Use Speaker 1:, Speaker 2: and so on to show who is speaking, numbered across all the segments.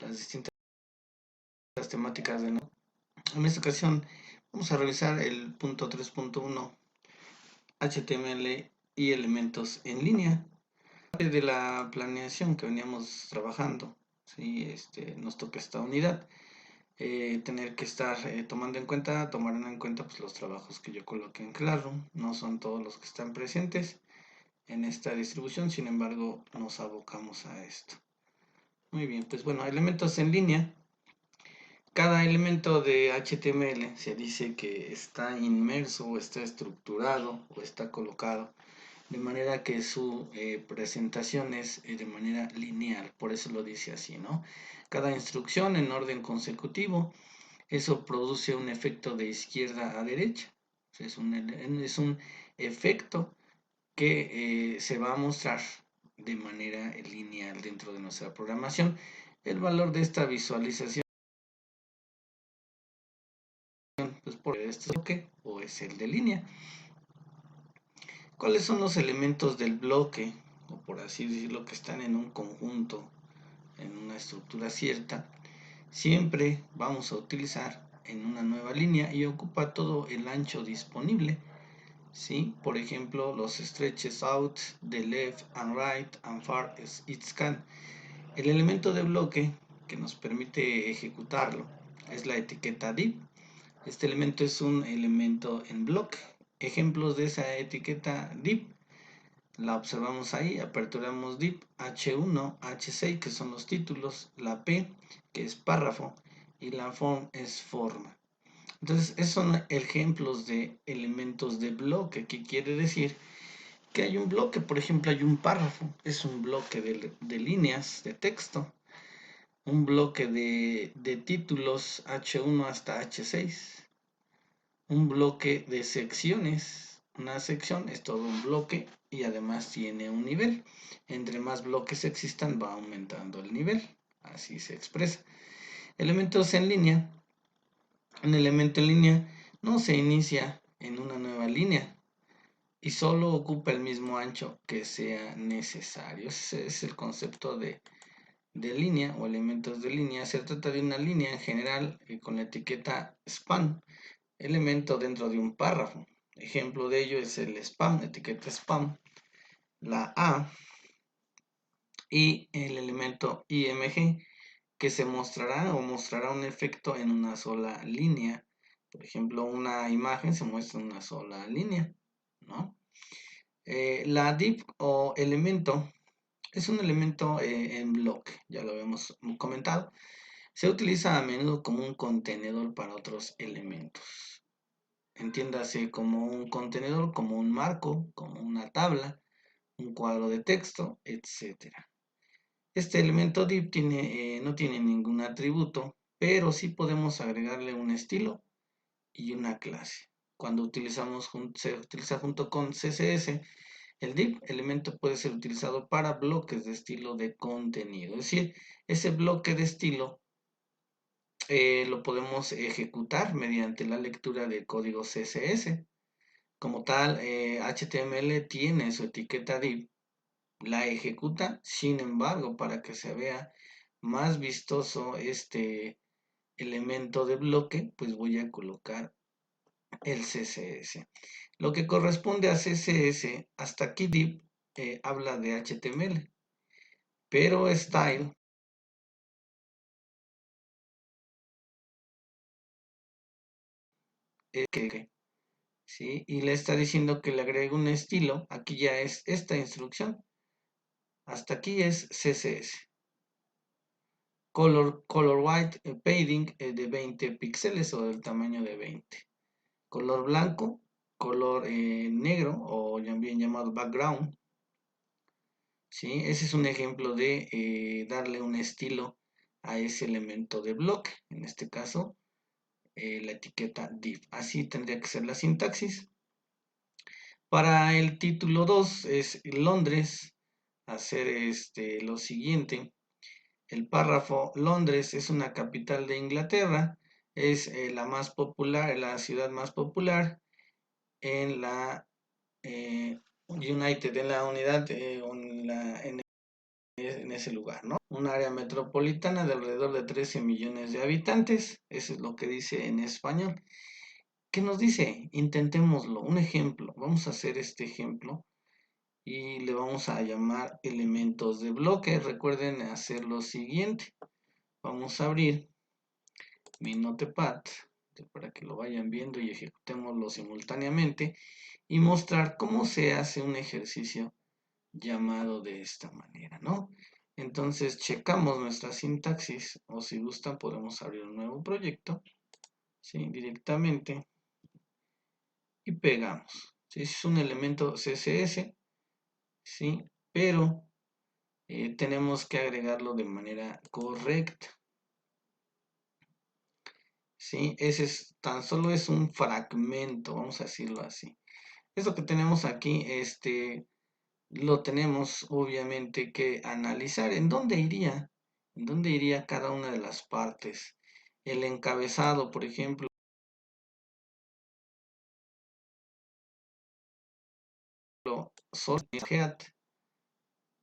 Speaker 1: las distintas temáticas de nuevo. En esta ocasión vamos a revisar el punto 3.1 HTML y elementos en línea. De la planeación que veníamos trabajando, ¿sí? Nos toca esta unidad. Tener que estar tomarán en cuenta pues, los trabajos que yo coloqué en Classroom. No son todos los que están presentes en esta distribución, sin embargo nos abocamos a esto. Muy bien, pues bueno, elementos en línea. Cada elemento de HTML se dice que está inmerso o está estructurado o está colocado de manera que su presentación es de manera lineal, por eso lo dice así, ¿no? Cada instrucción en orden consecutivo, eso produce un efecto de izquierda a derecha, es un efecto que se va a mostrar de manera lineal dentro de nuestra programación. El valor de esta visualización pues por este bloque o es el de línea. ¿Cuáles son los elementos del bloque? O por así decirlo, que están en un conjunto, en una estructura cierta. Siempre vamos a utilizar en una nueva línea y ocupa todo el ancho disponible. ¿Sí? Por ejemplo, los stretches out, the left and right and far it can. El elemento de bloque que nos permite ejecutarlo es la etiqueta div. Este elemento es un elemento en bloque. Ejemplos de esa etiqueta div. La observamos ahí, aperturamos div H1, H6 que son los títulos, la P que es párrafo y la form es forma. Entonces, esos son ejemplos de elementos de bloque, que quiere decir que hay un bloque, por ejemplo, hay un párrafo, es un bloque de líneas de texto, un bloque de títulos H1 hasta H6, un bloque de secciones, una sección es todo un bloque y además tiene un nivel. Entre más bloques existan va aumentando el nivel, así se expresa. Elementos en línea. Un elemento en línea no se inicia en una nueva línea y solo ocupa el mismo ancho que sea necesario. Ese es el concepto de línea o elementos de línea. Se trata de una línea en general con la etiqueta span, elemento dentro de un párrafo. Ejemplo de ello es el spam, etiqueta spam, la A y el elemento img que se mostrará o mostrará un efecto en una sola línea. Por ejemplo, una imagen se muestra en una sola línea, ¿no? La div o elemento es un elemento en bloque, ya lo habíamos comentado. Se utiliza a menudo como un contenedor para otros elementos. Entiéndase como un contenedor, como un marco, como una tabla, un cuadro de texto, etc. Este elemento div no tiene ningún atributo, pero sí podemos agregarle un estilo y una clase. Cuando se utiliza junto con CSS, el div elemento puede ser utilizado para bloques de estilo de contenido. Es decir, ese bloque de estilo lo podemos ejecutar mediante la lectura de código CSS. Como tal, HTML tiene su etiqueta div, la ejecuta, sin embargo, para que se vea más vistoso este elemento de bloque, pues voy a colocar el CSS. Lo que corresponde a CSS, hasta aquí div habla de HTML, pero style es que, ¿sí? Y le está diciendo que le agregue un estilo, aquí ya es esta instrucción, hasta aquí es CSS. Color white padding de 20 píxeles o del tamaño de 20. Color blanco, color negro o bien llamado background. ¿Sí? Ese es un ejemplo de darle un estilo a ese elemento de bloque. En este caso, la etiqueta div. Así tendría que ser la sintaxis. Para el título 2 es Londres. Hacer lo siguiente. El párrafo Londres es una capital de Inglaterra. Es la más popular, la ciudad más popular en la United, en la unidad, en en ese lugar, ¿no? Un área metropolitana de alrededor de 13 millones de habitantes, eso es lo que dice en español. ¿Qué nos dice? Intentémoslo, un ejemplo, vamos a hacer este ejemplo y le vamos a llamar elementos de bloque. Recuerden hacer lo siguiente, vamos a abrir mi Notepad para que lo vayan viendo y ejecutémoslo simultáneamente y mostrar cómo se hace un ejercicio llamado de esta manera, ¿no? Entonces checamos nuestra sintaxis o si gustan podemos abrir un nuevo proyecto, ¿sí? Directamente y pegamos. ¿Sí? Es un elemento CSS, ¿sí? Pero tenemos que agregarlo de manera correcta. ¿Sí? Tan solo es un fragmento, vamos a decirlo así. Esto que tenemos aquí, lo tenemos obviamente que analizar. ¿En dónde iría? ¿En dónde iría cada una de las partes? El encabezado, por ejemplo, solo el head,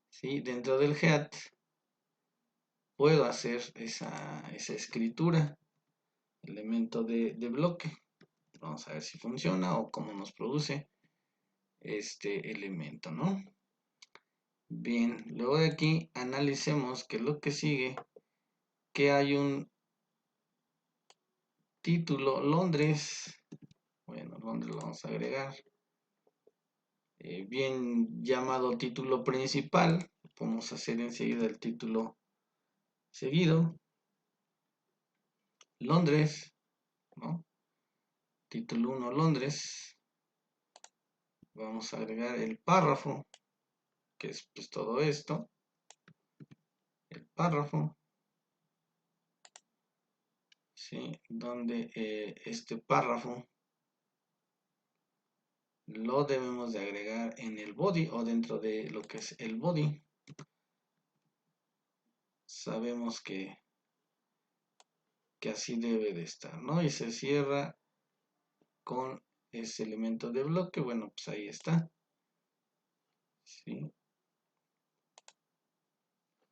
Speaker 1: ¿sí? Dentro del head puedo hacer esa escritura, elemento de bloque. Vamos a ver si funciona o cómo nos produce este elemento, ¿no? Bien, luego de aquí analicemos que lo que sigue, que hay un título Londres. Bueno, Londres lo vamos a agregar. Bien llamado título principal. Podemos hacer enseguida el título seguido. Londres, ¿no? Título 1, Londres. Vamos a agregar el párrafo, que es pues todo esto. El párrafo. ¿Sí? Donde este párrafo lo debemos de agregar en el body o dentro de lo que es el body. Sabemos que así debe de estar, ¿no? Y se cierra con ese elemento de bloque. Bueno, pues ahí está. ¿Sí?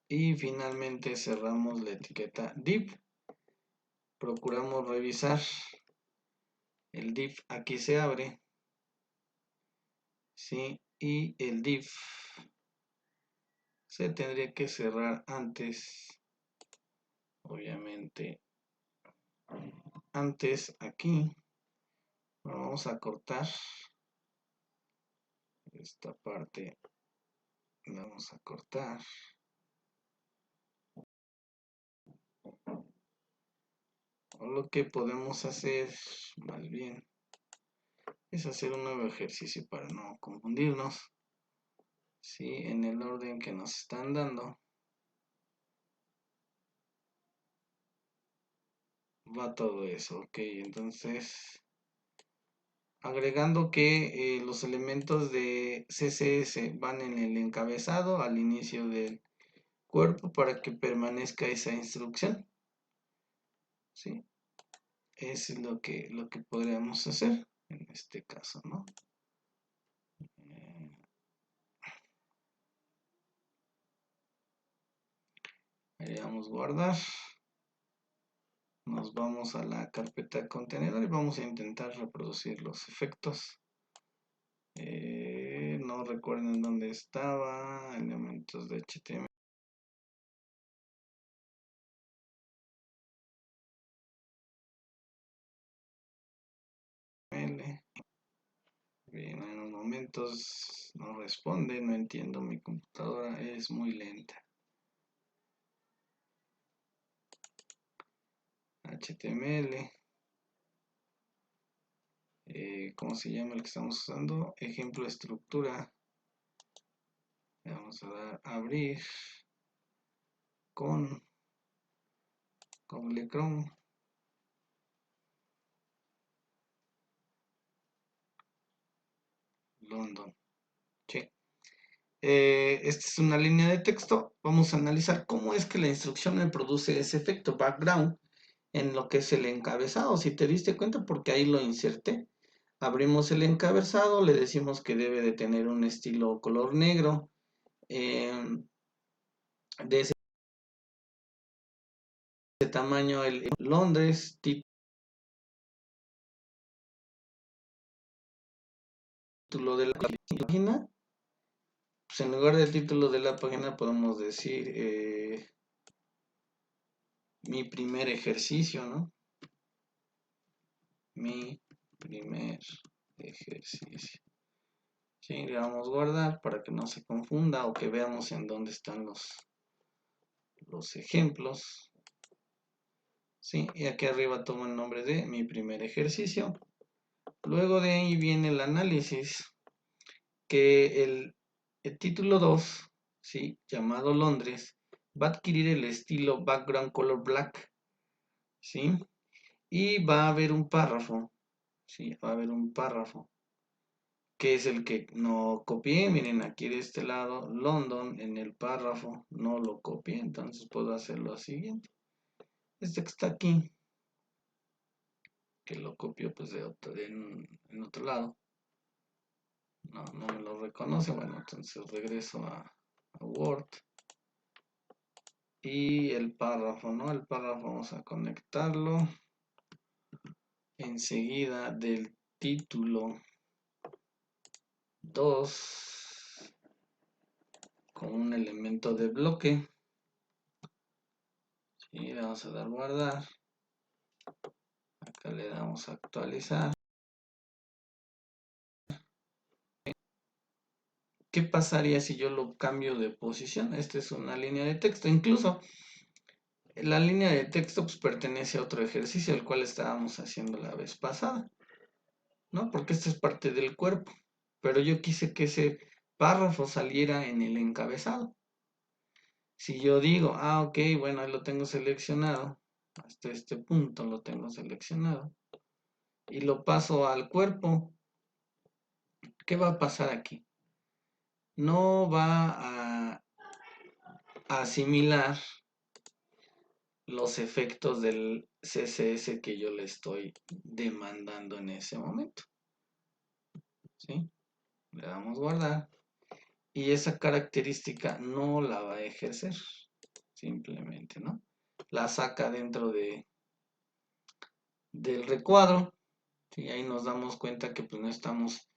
Speaker 1: Y finalmente cerramos la etiqueta div. Procuramos revisar. El div aquí se abre. ¿Sí? Y el div se tendría que cerrar antes. Obviamente. Antes aquí. Vamos a cortar. Esta parte la vamos a cortar. O lo que podemos hacer, más bien, es hacer un nuevo ejercicio para no confundirnos. ¿Sí? En el orden que nos están dando. Va todo eso, ok. Entonces, agregando que los elementos de CSS van en el encabezado al inicio del cuerpo para que permanezca esa instrucción. ¿Sí? Es lo que podríamos hacer en este caso, ¿no? Haríamos guardar. Nos vamos a la carpeta contenedor y vamos a intentar reproducir los efectos. No recuerden dónde estaba. Elementos de HTML. Bien, en unos momentos no responde, no entiendo, mi computadora es muy lenta. HTML. ¿Cómo se llama el que estamos usando? Ejemplo de estructura. Le vamos a dar abrir con Google Chrome. London. Sí. Esta es una línea de texto. Vamos a analizar cómo es que la instrucción me produce ese efecto background en lo que es el encabezado. Si te diste cuenta, porque ahí lo inserté. Abrimos el encabezado, le decimos que debe de tener un estilo color negro. de ese tamaño el Londres, título de la página. Pues en lugar del título de la página podemos decir mi primer ejercicio, ¿no? Mi primer ejercicio. Sí, le vamos a guardar para que no se confunda o que veamos en dónde están los ejemplos. Sí, y aquí arriba tomo el nombre de mi primer ejercicio. Luego de ahí viene el análisis, que el título 2, ¿sí? Llamado Londres, va a adquirir el estilo background color black, ¿sí? Y va a haber un párrafo, ¿sí? Va a haber un párrafo, que es el que no copié. Miren, aquí de este lado, London, en el párrafo, no lo copié, entonces puedo hacer lo siguiente. Este que está aquí, que lo copio pues en otro lado. No me lo reconoce. Bueno, entonces regreso a Word. Y el párrafo, ¿no? El párrafo vamos a conectarlo enseguida del título 2 con un elemento de bloque. Y le vamos a dar guardar. Acá le damos a actualizar. ¿Qué pasaría si yo lo cambio de posición? Esta es una línea de texto. Incluso la línea de texto pues, pertenece a otro ejercicio, el cual estábamos haciendo la vez pasada, ¿no? Porque esta es parte del cuerpo. Pero yo quise que ese párrafo saliera en el encabezado. Si yo digo, ok, bueno, ahí lo tengo seleccionado, hasta este punto lo tengo seleccionado, y lo paso al cuerpo, ¿qué va a pasar aquí? No va a asimilar los efectos del CSS que yo le estoy demandando en ese momento. ¿Sí? Le damos guardar. Y esa característica no la va a ejercer. Simplemente, ¿no? La saca dentro del recuadro. Y ahí nos damos cuenta que pues no estamos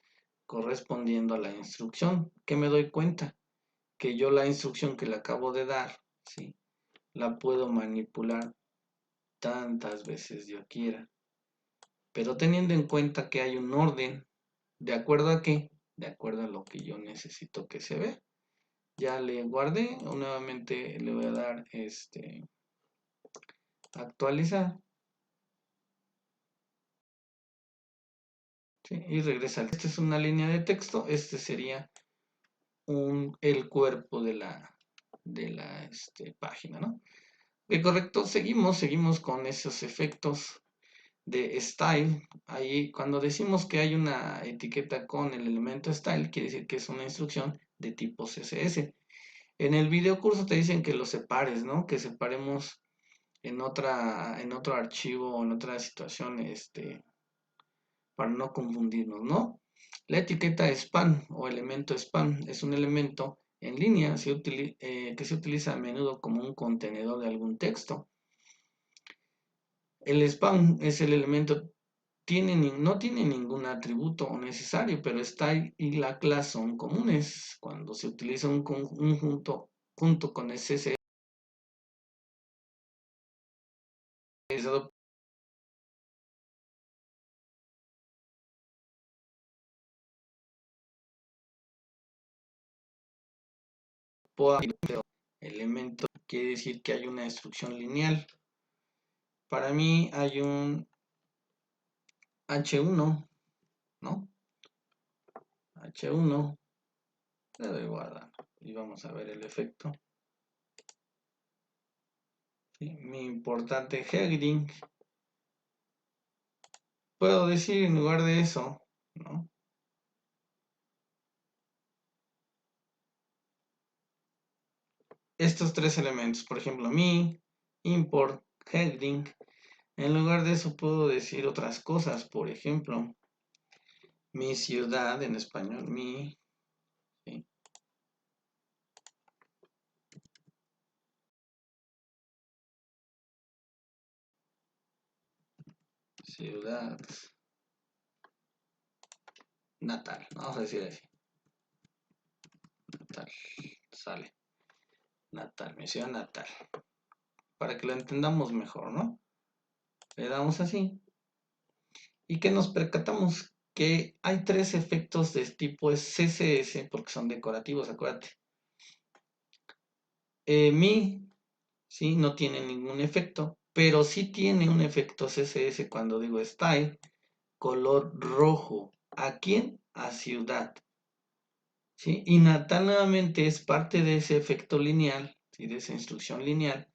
Speaker 1: correspondiendo a la instrucción. ¿Qué me doy cuenta? Que yo la instrucción que le acabo de dar, ¿sí? La puedo manipular tantas veces yo quiera. Pero teniendo en cuenta que hay un orden, ¿de acuerdo a qué? De acuerdo a lo que yo necesito que se vea. Ya le guardé, o nuevamente le voy a dar actualizar. ¿Sí? Y regresa. Esta es una línea de texto, este sería el cuerpo de la página, ¿no? Correcto, seguimos con esos efectos de style. Ahí cuando decimos que hay una etiqueta con el elemento style, quiere decir que es una instrucción de tipo CSS. En el video curso te dicen que lo separes, ¿no? Que separemos en otro archivo o en otra situación, para no confundirnos, ¿no? La etiqueta span o elemento span es un elemento en línea que se utiliza a menudo como un contenedor de algún texto. El span es el elemento, no tiene ningún atributo necesario, pero style y la clase son comunes. Cuando se utiliza un conjunto junto con el CSS, elemento quiere decir que hay una instrucción lineal. Para mí hay un H1, ¿no? H1, le doy guardar y vamos a ver el efecto. ¿Sí? Mi importante heading. Puedo decir en lugar de eso, ¿no? Estos tres elementos, por ejemplo, mi, import, heading. En lugar de eso puedo decir otras cosas, por ejemplo, mi ciudad en español, ¿sí? ciudad natal, vamos a decir así, natal, sale, natal, mi ciudad natal, para que lo entendamos mejor, ¿no? Le damos así, y que nos percatamos que hay tres efectos de tipo CSS, porque son decorativos, acuérdate. Mi, ¿sí? No tiene ningún efecto, pero sí tiene un efecto CSS cuando digo style, color rojo. ¿A quién? A ciudad. ¿Sí? Y natal nuevamente es parte de ese efecto lineal, ¿sí? De esa instrucción lineal.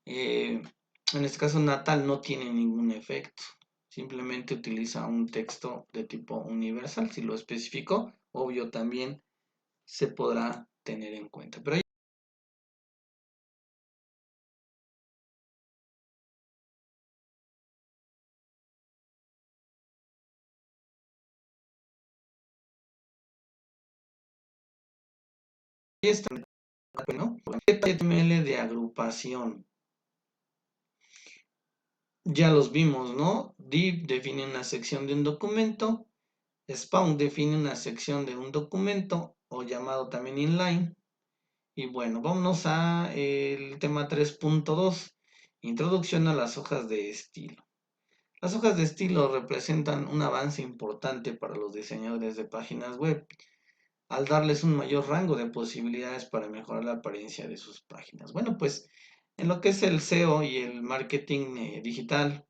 Speaker 1: En este caso natal no tiene ningún efecto. Simplemente utiliza un texto de tipo universal. Si lo especificó, obvio también se podrá tener en cuenta. Pero ahí está, ¿no? HTML de agrupación. Ya los vimos, ¿no? Div define una sección de un documento. Spawn define una sección de un documento o llamado también inline. Y bueno, vámonos a el tema 3.2, introducción a las hojas de estilo. Las hojas de estilo representan un avance importante para los diseñadores de páginas web, al darles un mayor rango de posibilidades para mejorar la apariencia de sus páginas. Bueno, pues en lo que es el SEO y el marketing digital,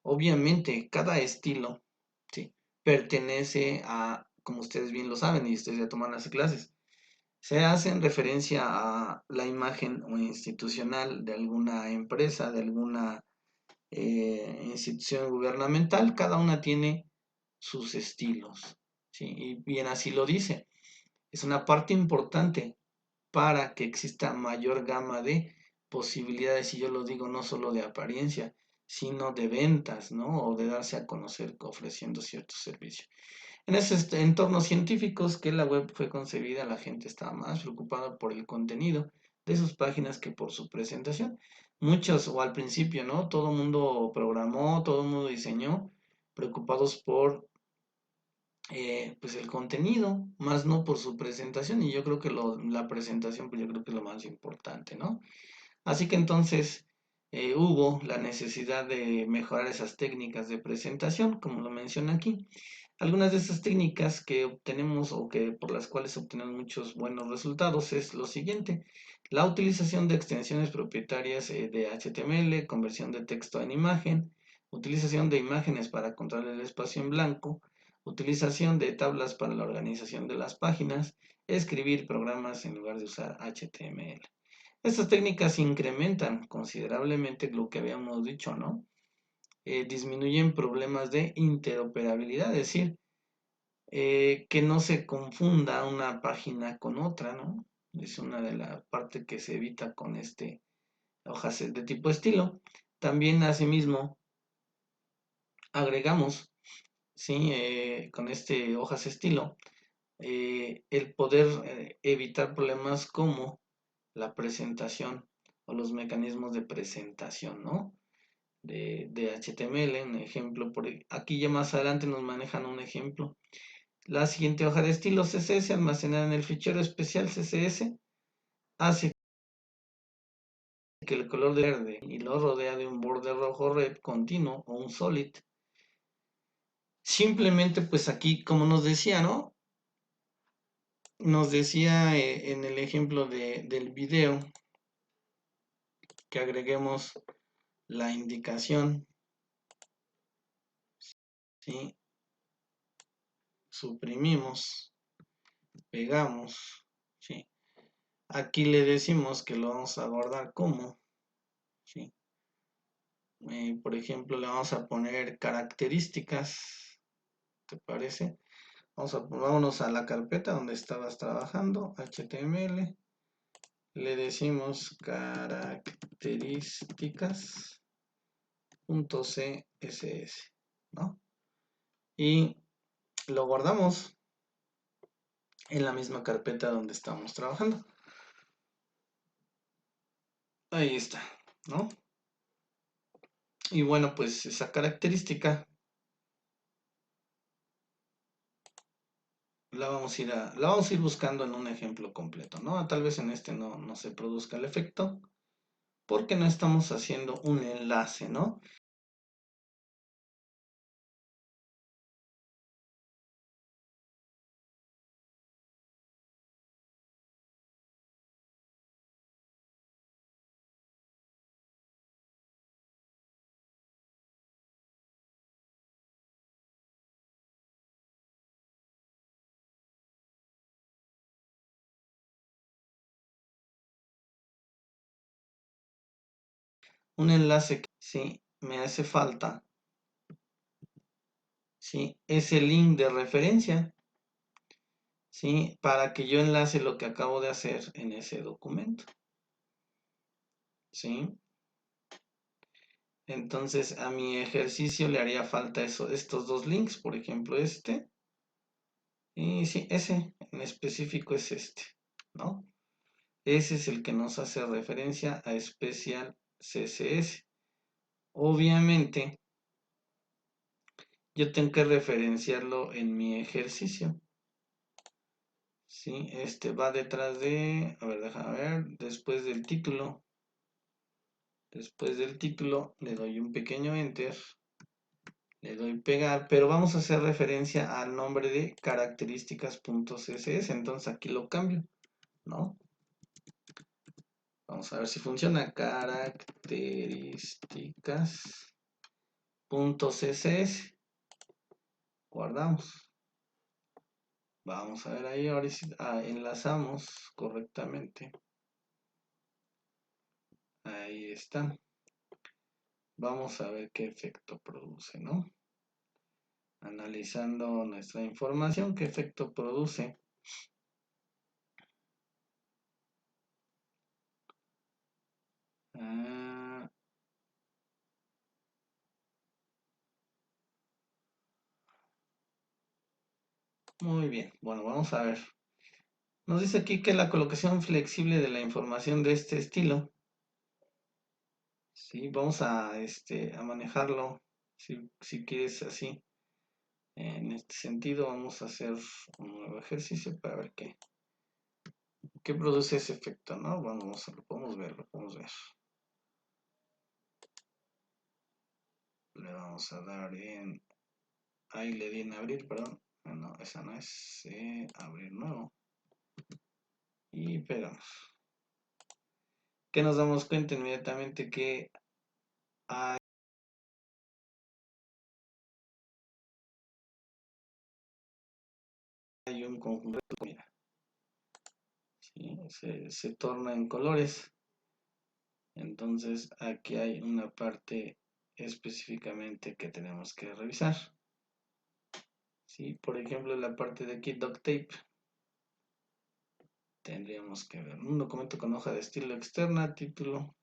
Speaker 1: obviamente cada estilo, ¿sí?, pertenece a, como ustedes bien lo saben y ustedes ya toman las clases, se hace en referencia a la imagen o institucional de alguna empresa, de alguna institución gubernamental. Cada una tiene sus estilos, ¿sí? Y bien así lo dice. Es una parte importante para que exista mayor gama de posibilidades, y yo lo digo no solo de apariencia, sino de ventas, ¿no? O de darse a conocer ofreciendo ciertos servicios. En esos entornos científicos que la web fue concebida, la gente estaba más preocupada por el contenido de sus páginas que por su presentación. Muchos, o al principio, ¿no? Todo el mundo programó, todo el mundo diseñó, preocupados por pues el contenido, más no por su presentación. Y yo creo que la presentación, pues yo creo que es lo más importante, ¿no? Así que entonces hubo la necesidad de mejorar esas técnicas de presentación, como lo menciona aquí. Algunas de estas técnicas que obtenemos o que por las cuales obtenemos muchos buenos resultados es lo siguiente: la utilización de extensiones propietarias de HTML, conversión de texto en imagen, utilización de imágenes para controlar el espacio en blanco, utilización de tablas para la organización de las páginas, escribir programas en lugar de usar HTML. Estas técnicas incrementan considerablemente lo que habíamos dicho, ¿no? Disminuyen problemas de interoperabilidad, es decir, que no se confunda una página con otra, ¿no? Es una de las partes que se evita con hojas de tipo estilo. También, asimismo, agregamos, ¿sí? Con hojas estilo, el poder evitar problemas como la presentación o los mecanismos de presentación, ¿no? De HTML, un ejemplo, aquí ya más adelante nos manejan un ejemplo. La siguiente hoja de estilo CSS almacenada en el fichero especial CSS hace que el color de verde y lo rodea de un borde rojo red continuo o un solid. Simplemente pues aquí, como nos decía, ¿no? Nos decía en el ejemplo del video que agreguemos la indicación, ¿sí? Suprimimos, pegamos, ¿sí? Aquí le decimos que lo vamos a guardar como, ¿sí? Por ejemplo, le vamos a poner características, ¿te parece? Vámonos a la carpeta donde estabas trabajando, HTML, le decimos características.css, ¿no? Y lo guardamos en la misma carpeta donde estamos trabajando. Ahí está, ¿no? Y bueno, pues esa característica la vamos a ir buscando en un ejemplo completo, ¿no? Tal vez en este no se produzca el efecto, porque no estamos haciendo un enlace, ¿no? Un enlace que sí me hace falta, sí, es el link de referencia, sí, para que yo enlace lo que acabo de hacer en ese documento, sí. Entonces a mi ejercicio le haría falta estos dos links, por ejemplo este, y sí, ese en específico es este, ¿no? Ese es el que nos hace referencia a Special CSS. Obviamente, yo tengo que referenciarlo en mi ejercicio. Sí, este va detrás de, a ver, déjame ver, después del título. Después del título le doy un pequeño enter, le doy pegar, pero vamos a hacer referencia al nombre de características.css, entonces aquí lo cambio, ¿no? Vamos a ver si funciona. Características.css. Guardamos. Vamos a ver ahí, ahora sí, enlazamos correctamente. Ahí está. Vamos a ver qué efecto produce, ¿no? Analizando nuestra información, qué efecto produce. Ah, muy bien, bueno, vamos a ver. Nos dice aquí que la colocación flexible de la información de este estilo, sí, vamos a manejarlo, si quieres así. En este sentido, vamos a hacer un nuevo ejercicio para ver qué produce ese efecto, ¿no? Vamos, lo podemos ver, lo podemos ver. Le vamos a dar en, ahí le di en abrir, perdón. No, esa no es, abrir nuevo. Y pegamos. Que nos damos cuenta inmediatamente que hay un conjunto, mira, ¿sí? Se torna en colores. Entonces aquí hay una parte específicamente que tenemos que revisar. ¿Sí? Por ejemplo, la parte de aquí, duct tape, tendríamos que ver un documento con hoja de estilo externa, título,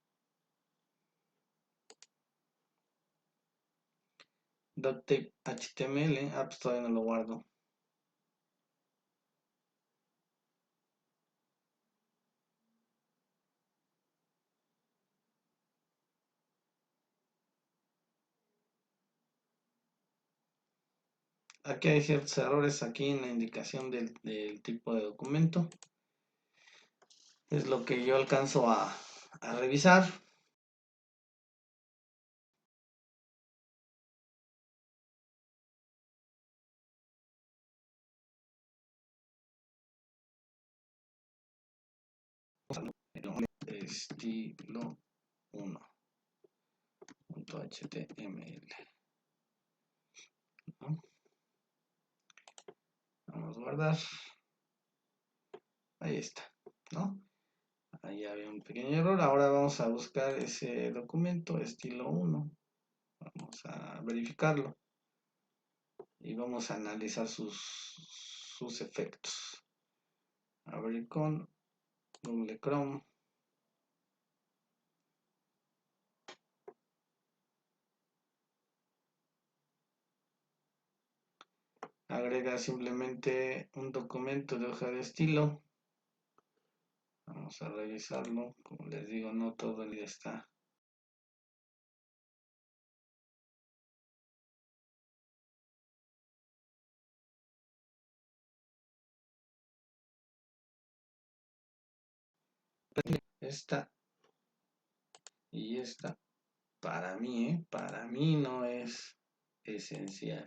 Speaker 1: duct tape HTML, pues todavía no lo guardo. Aquí hay ciertos errores aquí en la indicación del tipo de documento. Es lo que yo alcanzo a revisar. Estilo 1.html, ¿no? Vamos a guardar. Ahí está, ¿no? Ahí había un pequeño error. Ahora vamos a buscar ese documento, estilo 1. Vamos a verificarlo. Y vamos a analizar sus efectos. Abrir con Google Chrome. Agrega simplemente un documento de hoja de estilo. Vamos a revisarlo. Como les digo, no todo el día está esta y esta. Para mí no es esencial.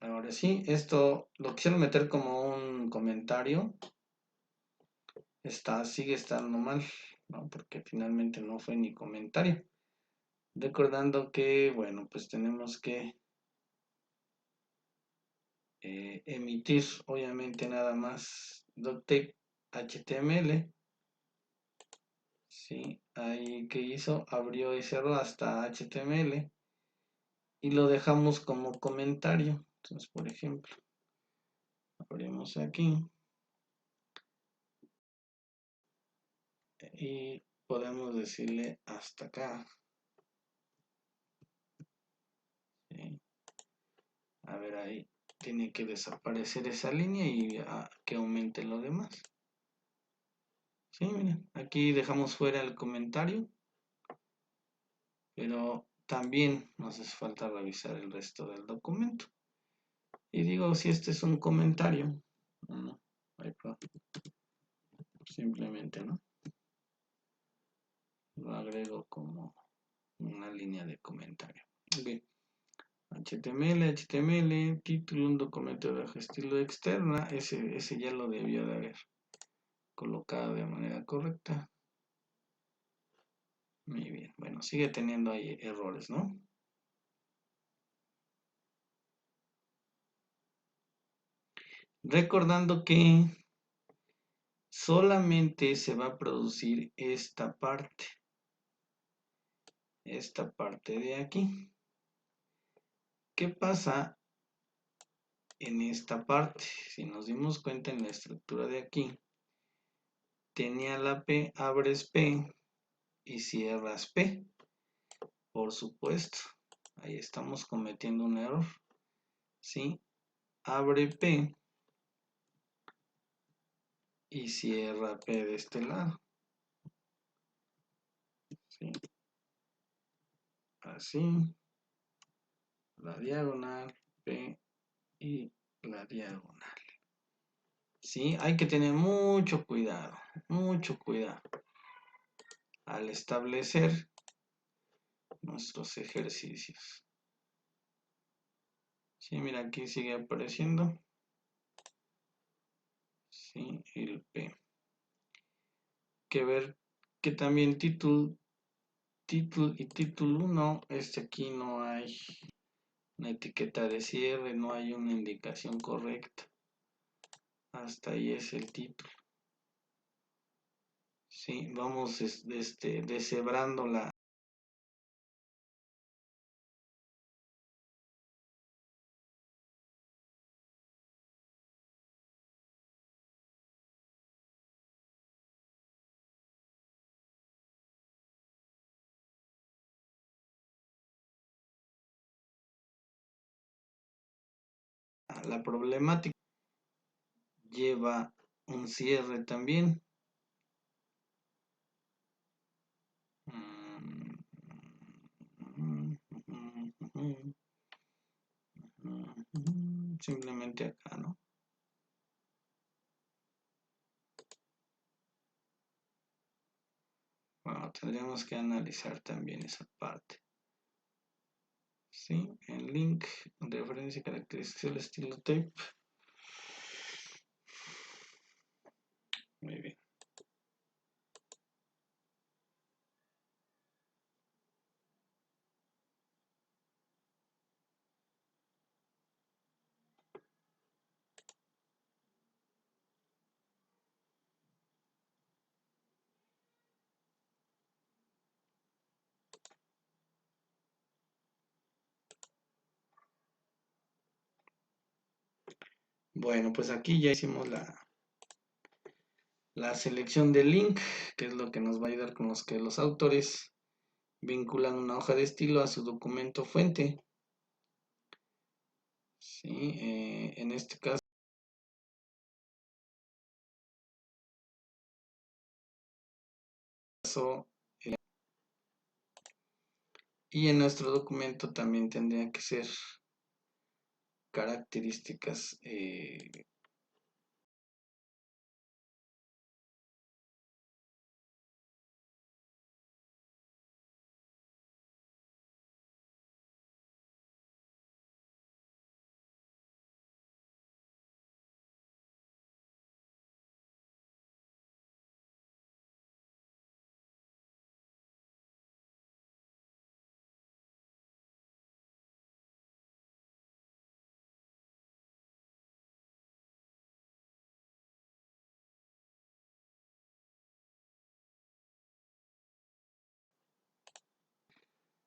Speaker 1: Ahora sí, esto lo quiero meter como un comentario. Sigue estando mal, ¿no? Porque finalmente no fue ni comentario. Recordando que, bueno, pues tenemos que emitir, obviamente, nada más doctape HTML. Sí, ahí que hizo, abrió y cerró hasta HTML y lo dejamos como comentario. Entonces, por ejemplo, abrimos aquí y podemos decirle hasta acá. ¿Sí? A ver, ahí tiene que desaparecer esa línea y que aumente lo demás. Sí, miren, aquí dejamos fuera el comentario, pero también nos hace falta revisar el resto del documento. Y digo, si este es un comentario, no, simplemente, ¿no? Lo agrego como una línea de comentario. Okay. HTML, título, un documento de estilo externa, ese ya lo debió de haber colocado de manera correcta. Muy bien, bueno, sigue teniendo ahí errores, ¿no? Recordando que solamente se va a producir esta parte de aquí. ¿Qué pasa en esta parte? Si nos dimos cuenta en la estructura de aquí, tenía la P, abres P y cierras P, por supuesto. Ahí estamos cometiendo un error. ¿Sí? Abre P y cierra P de este lado. ¿Sí? Así. La diagonal, P y la diagonal. ¿Sí? Hay que tener mucho cuidado al establecer nuestros ejercicios. Sí, mira, aquí sigue apareciendo. Sí, el P. Que ver que también título y título 1, aquí no hay una etiqueta de cierre, no hay una indicación correcta. Hasta ahí es el título. Sí, vamos deshebrando la problemática. Lleva un cierre también. Simplemente acá, ¿no? Bueno, tendríamos que analizar también esa parte. Sí, el link, referencia, características del estilo tape. Muy bien. Bueno, pues aquí ya hicimos la selección del link, que es lo que nos va a ayudar con los que los autores vinculan una hoja de estilo a su documento fuente. Sí, en este caso y en nuestro documento también tendría que ser características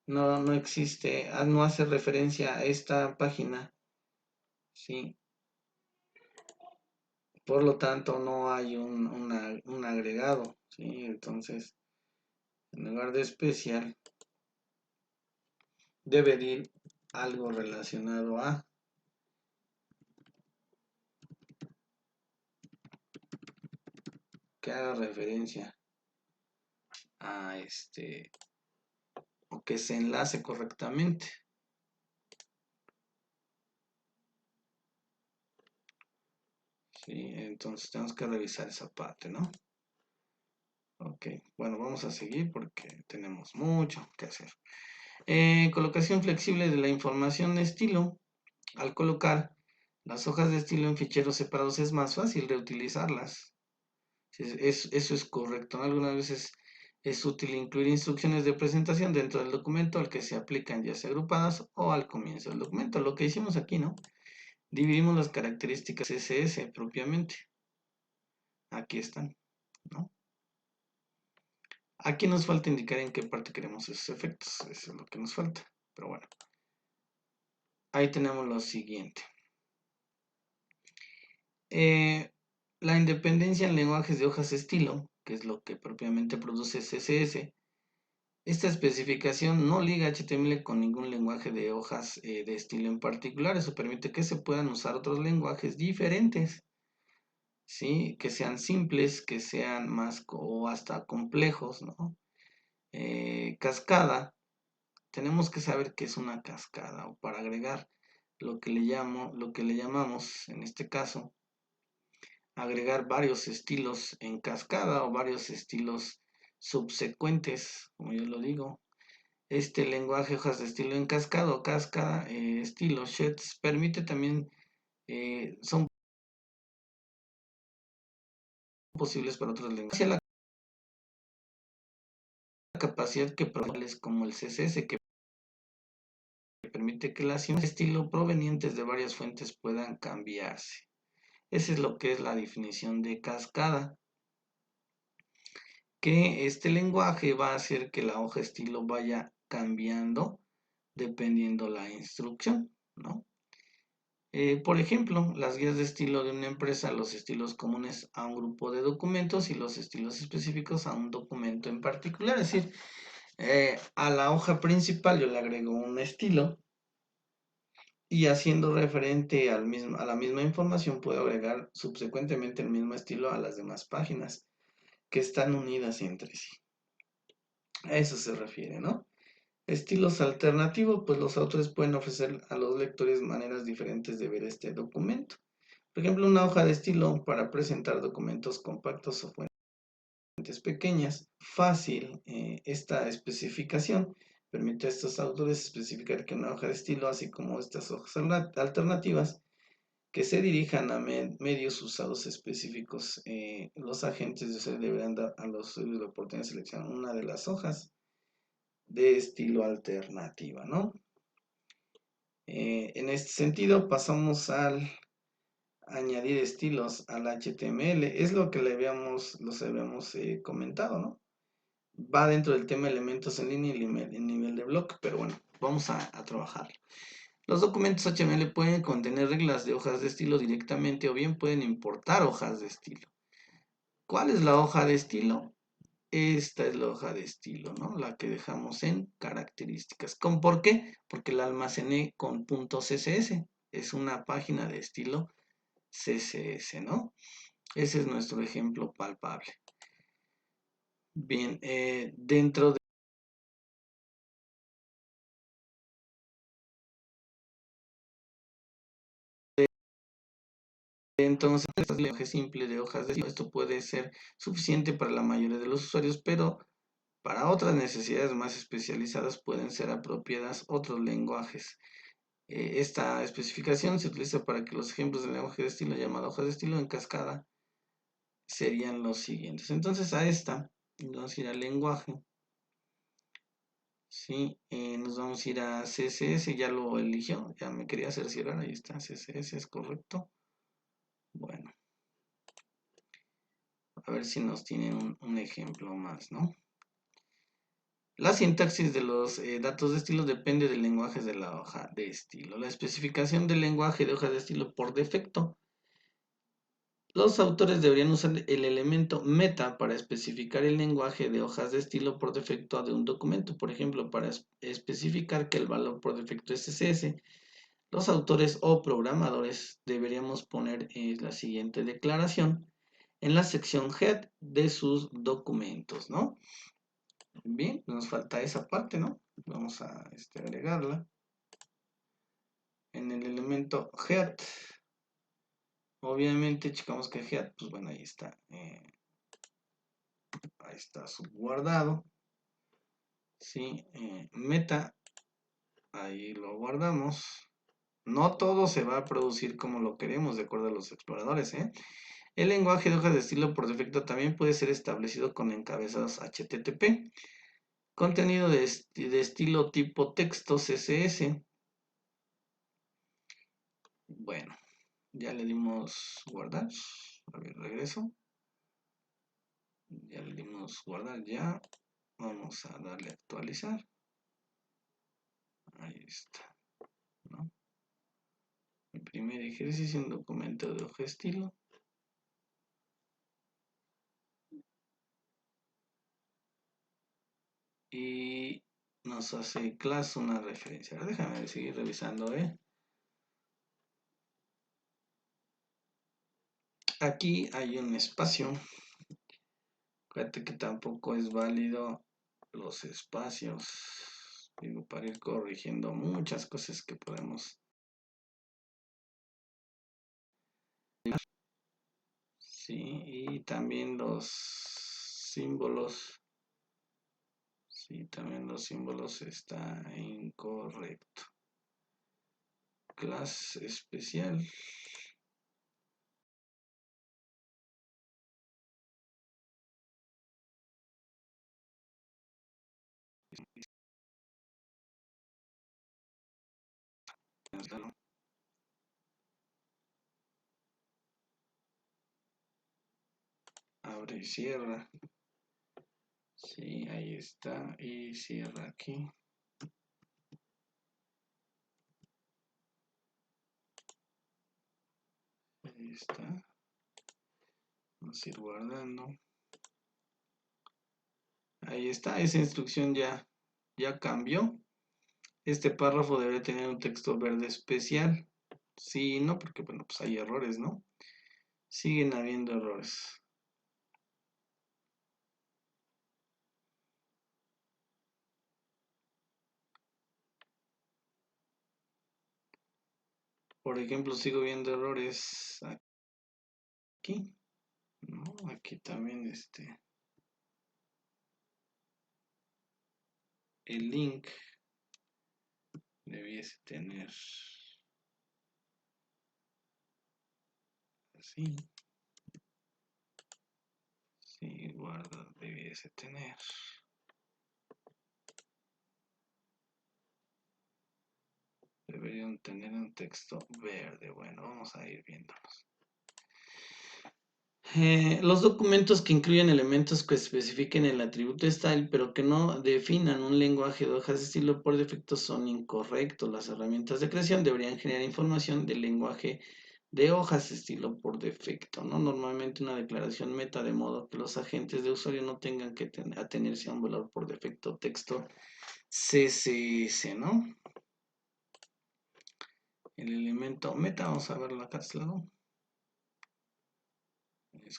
Speaker 1: no existe, no hace referencia a esta página, ¿sí? Por lo tanto, no hay un agregado, ¿sí? Entonces, en lugar de especial, debe ir algo relacionado a que haga referencia a o que se enlace correctamente. Sí, entonces tenemos que revisar esa parte, ¿no? Ok, bueno, vamos a seguir porque tenemos mucho que hacer. Colocación flexible de la información de estilo. Al colocar las hojas de estilo en ficheros separados es más fácil reutilizarlas. Eso es correcto, ¿no? Algunas veces es útil incluir instrucciones de presentación dentro del documento al que se aplican ya sea agrupadas o al comienzo del documento. Lo que hicimos aquí, ¿no? Dividimos las características CSS propiamente. Aquí están, ¿no? Aquí nos falta indicar en qué parte queremos esos efectos. Eso es lo que nos falta. Pero bueno, ahí tenemos lo siguiente. La independencia en lenguajes de hojas de estilo, que es lo que propiamente produce CSS. Esta especificación no liga HTML con ningún lenguaje de hojas de estilo en particular. Eso permite que se puedan usar otros lenguajes diferentes, ¿sí? Que sean simples, que sean más o hasta complejos, ¿no? Cascada. Tenemos que saber qué es una cascada o para agregar lo que le llamamos en este caso agregar varios estilos en cascada o varios estilos subsecuentes, como yo lo digo. Este lenguaje hojas de estilo en cascada o cascada, estilo sheds, permite también, son posibles para otros lenguajes. La capacidad que es como el CSS, que permite que las imágenes de estilo provenientes de varias fuentes puedan cambiarse. Esa es lo que es la definición de cascada. Que este lenguaje va a hacer que la hoja de estilo vaya cambiando dependiendo la instrucción, ¿no? Por ejemplo, las guías de estilo de una empresa, los estilos comunes a un grupo de documentos y los estilos específicos a un documento en particular. Es decir, a la hoja principal yo le agrego un estilo y haciendo referente a la misma información puedo agregar subsecuentemente el mismo estilo a las demás páginas que están unidas entre sí. A eso se refiere, ¿no? Estilos alternativos, pues los autores pueden ofrecer a los lectores maneras diferentes de ver este documento. Por ejemplo, una hoja de estilo para presentar documentos compactos o fuentes pequeñas. Fácil, esta especificación permite a estos autores especificar que una hoja de estilo, así como estas hojas alternativas, que se dirijan a medios usados específicos. Los agentes de usuario deberán dar a los usuarios la oportunidad de seleccionar una de las hojas de estilo alternativa, ¿no? En este sentido, pasamos al añadir estilos al HTML. Es lo que los habíamos comentado, ¿no? Va dentro del tema elementos en línea y en nivel de bloque, pero bueno, vamos a trabajar. Los documentos HTML pueden contener reglas de hojas de estilo directamente o bien pueden importar hojas de estilo. ¿Cuál es la hoja de estilo? Esta es la hoja de estilo, ¿no? La que dejamos en características. ¿Por qué? Porque la almacené con .css. Es una página de estilo CSS, ¿no? Ese es nuestro ejemplo palpable. Bien, dentro de Entonces, este lenguaje simple de hojas de estilo, esto puede ser suficiente para la mayoría de los usuarios, pero para otras necesidades más especializadas pueden ser apropiadas otros lenguajes. Esta especificación se utiliza para que los ejemplos del lenguaje de estilo llamado hojas de estilo en cascada serían los siguientes. Entonces a esta vamos a ir al lenguaje. Sí, nos vamos a ir a CSS, ya lo eligió, ya me quería cerciorar, ahí está, CSS es correcto. Bueno, a ver si nos tienen un ejemplo más, ¿no? La sintaxis de los datos de estilo depende del lenguaje de la hoja de estilo. La especificación del lenguaje de hoja de estilo por defecto. Los autores deberían usar el elemento meta para especificar el lenguaje de hojas de estilo por defecto de un documento. Por ejemplo, para especificar que el valor por defecto es CSS, los autores o programadores deberíamos poner la siguiente declaración en la sección head de sus documentos, ¿no? Bien, nos falta esa parte, ¿no? Vamos a agregarla. En el elemento head, obviamente checamos que head, pues bueno, ahí está subguardado. Sí, meta, ahí lo guardamos. No todo se va a producir como lo queremos, de acuerdo a los exploradores, ¿eh? El lenguaje de hojas de estilo por defecto también puede ser establecido con encabezados HTTP. Contenido de estilo tipo texto CSS. Bueno, ya le dimos guardar. A ver, regreso. Ya le dimos guardar ya. Vamos a darle a actualizar. Ahí está, ¿no? El primer ejercicio, un documento de hoja de estilo. Y nos hace class una referencia. Ahora déjame seguir revisando, ¿eh? Aquí hay un espacio. Fíjate que tampoco es válido los espacios. Digo, para ir corrigiendo muchas cosas que podemos. Sí, y también los símbolos. Sí, también los símbolos está incorrecto. Clase especial. Abre y cierra. Sí, ahí está. Y cierra aquí. Ahí está. Vamos a ir guardando. Ahí está. Esa instrucción ya cambió. Este párrafo debe tener un texto verde especial. Sí, no, porque bueno, pues hay errores, ¿no? Siguen habiendo errores. Por ejemplo, sigo viendo errores aquí. No, aquí también el link debiese tener así. Sí, guarda, debiese tener. Deberían tener un texto verde. Bueno, vamos a ir viéndolos. Los documentos que incluyen elementos que especifiquen el atributo style, pero que no definan un lenguaje de hojas de estilo por defecto son incorrectos. Las herramientas de creación deberían generar información del lenguaje de hojas de estilo por defecto, ¿no? Normalmente una declaración meta, de modo que los agentes de usuario no tengan que atenerse a un valor por defecto texto CSS, ¿no? El elemento meta, vamos a verlo acá a este lado. Es